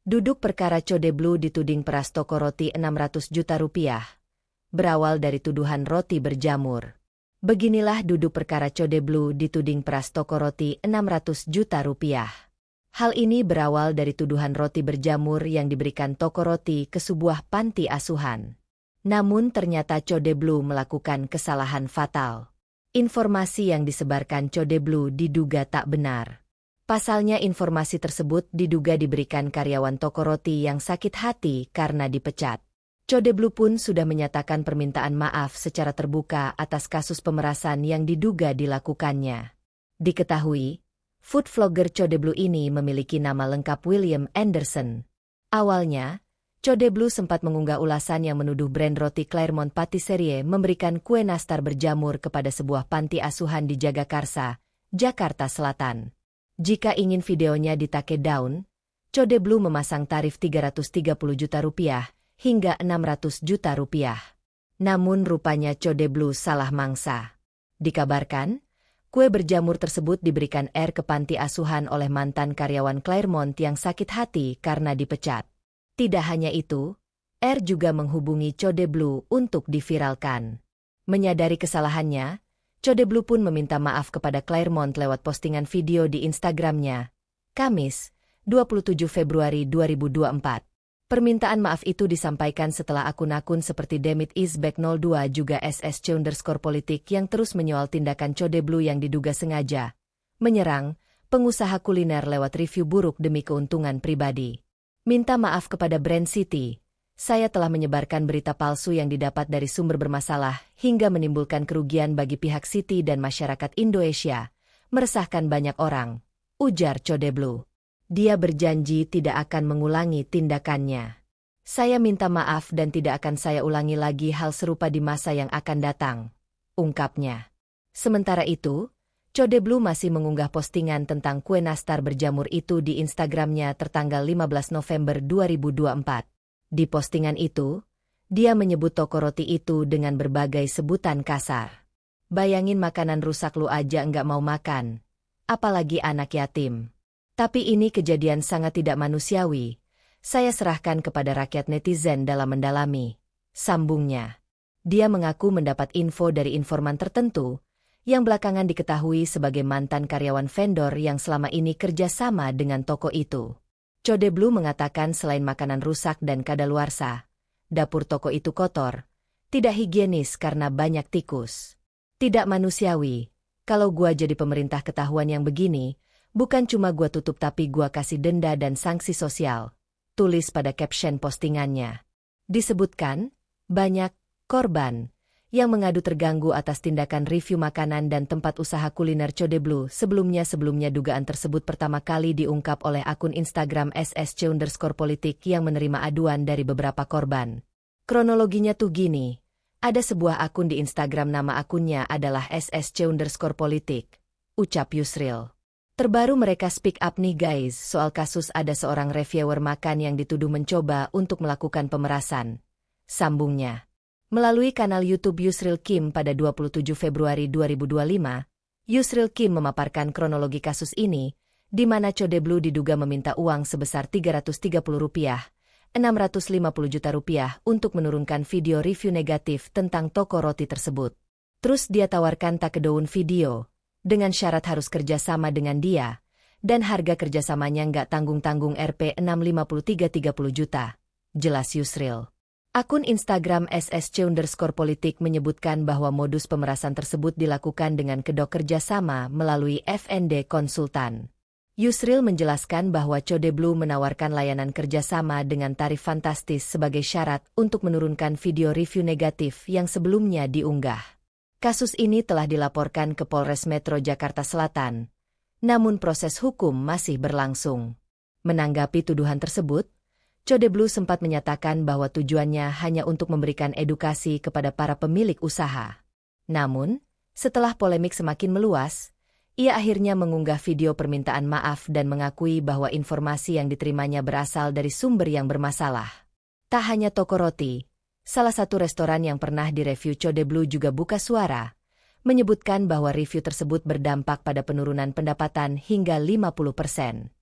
Duduk perkara Code Blue dituding peras toko roti 600 juta rupiah. Berawal dari tuduhan roti berjamur. Beginilah duduk perkara Code Blue dituding peras toko roti 600 juta rupiah. Hal ini berawal dari tuduhan roti berjamur yang diberikan toko roti ke sebuah panti asuhan. Namun ternyata Code Blue melakukan kesalahan fatal. Informasi yang disebarkan Code Blue diduga tak benar. Pasalnya informasi tersebut diduga diberikan karyawan toko roti yang sakit hati karena dipecat. Code Blue pun sudah menyatakan permintaan maaf secara terbuka atas kasus pemerasan yang diduga dilakukannya. Diketahui, food vlogger Code Blue ini memiliki nama lengkap William Anderson. Awalnya, Code Blue sempat mengunggah ulasan yang menuduh brand roti Claremont Patisserie memberikan kue nastar berjamur kepada sebuah panti asuhan di Jagakarsa, Jakarta Selatan. Jika ingin videonya di-take down, Code Blue memasang tarif 330 juta rupiah hingga 600 juta rupiah. Namun rupanya Code Blue salah mangsa. Dikabarkan, kue berjamur tersebut diberikan R ke panti asuhan oleh mantan karyawan Claremont yang sakit hati karena dipecat. Tidak hanya itu, R juga menghubungi Code Blue untuk diviralkan. Menyadari kesalahannya, Code Blue pun meminta maaf kepada Claremont lewat postingan video di Instagramnya, Kamis, 27 Februari 2024. Permintaan maaf itu disampaikan setelah akun-akun seperti Demit Isbek 02 juga @SSC_politik yang terus menyoal tindakan Code Blue yang diduga sengaja menyerang pengusaha kuliner lewat review buruk demi keuntungan pribadi. Minta maaf kepada brand City. Saya telah menyebarkan berita palsu yang didapat dari sumber bermasalah hingga menimbulkan kerugian bagi pihak City dan masyarakat Indonesia, meresahkan banyak orang, ujar Code Blue. Dia berjanji tidak akan mengulangi tindakannya. Saya minta maaf dan tidak akan saya ulangi lagi hal serupa di masa yang akan datang, ungkapnya. Sementara itu, Code Blue masih mengunggah postingan tentang kue nastar berjamur itu di Instagramnya tertanggal 15 November 2024. Di postingan itu, dia menyebut toko roti itu dengan berbagai sebutan kasar. Bayangin makanan rusak lu aja nggak mau makan, apalagi anak yatim. Tapi ini kejadian sangat tidak manusiawi. Saya serahkan kepada rakyat netizen dalam mendalami, sambungnya. Dia mengaku mendapat info dari informan tertentu, yang belakangan diketahui sebagai mantan karyawan vendor yang selama ini kerja sama dengan toko itu. Code Blue mengatakan selain makanan rusak dan kadaluarsa, dapur toko itu kotor, tidak higienis karena banyak tikus. Tidak manusiawi, kalau gua jadi pemerintah ketahuan yang begini, bukan cuma gua tutup tapi gua kasih denda dan sanksi sosial, tulis pada caption postingannya. Disebutkan, banyak korban yang mengadu terganggu atas tindakan review makanan dan tempat usaha kuliner Code Blue. Sebelumnya dugaan tersebut pertama kali diungkap oleh akun Instagram @SSC_politik yang menerima aduan dari beberapa korban. Kronologinya tuh gini, ada sebuah akun di Instagram nama akunnya adalah @SSC_politik, ucap Yusril. Terbaru mereka speak up nih guys soal kasus ada seorang reviewer makan yang dituduh mencoba untuk melakukan pemerasan, sambungnya. Melalui kanal YouTube Yusril Kim pada 27 Februari 2025, Yusril Kim memaparkan kronologi kasus ini, di mana Code Blue diduga meminta uang sebesar 330 rupiah, 650 juta rupiah untuk menurunkan video review negatif tentang toko roti tersebut. Terus dia tawarkan takedown video, dengan syarat harus kerjasama dengan dia, dan harga kerjasamanya nggak tanggung-tanggung Rp 65330 juta, jelas Yusril. Akun Instagram @SSC_politik menyebutkan bahwa modus pemerasan tersebut dilakukan dengan kedok kerjasama melalui FND Konsultan. Yusril menjelaskan bahwa Code Blue menawarkan layanan kerjasama dengan tarif fantastis sebagai syarat untuk menurunkan video review negatif yang sebelumnya diunggah. Kasus ini telah dilaporkan ke Polres Metro Jakarta Selatan, namun proses hukum masih berlangsung. Menanggapi tuduhan tersebut, Code Blue sempat menyatakan bahwa tujuannya hanya untuk memberikan edukasi kepada para pemilik usaha. Namun, setelah polemik semakin meluas, ia akhirnya mengunggah video permintaan maaf dan mengakui bahwa informasi yang diterimanya berasal dari sumber yang bermasalah. Tak hanya toko roti, salah satu restoran yang pernah direview Code Blue juga buka suara, menyebutkan bahwa review tersebut berdampak pada penurunan pendapatan hingga 50%.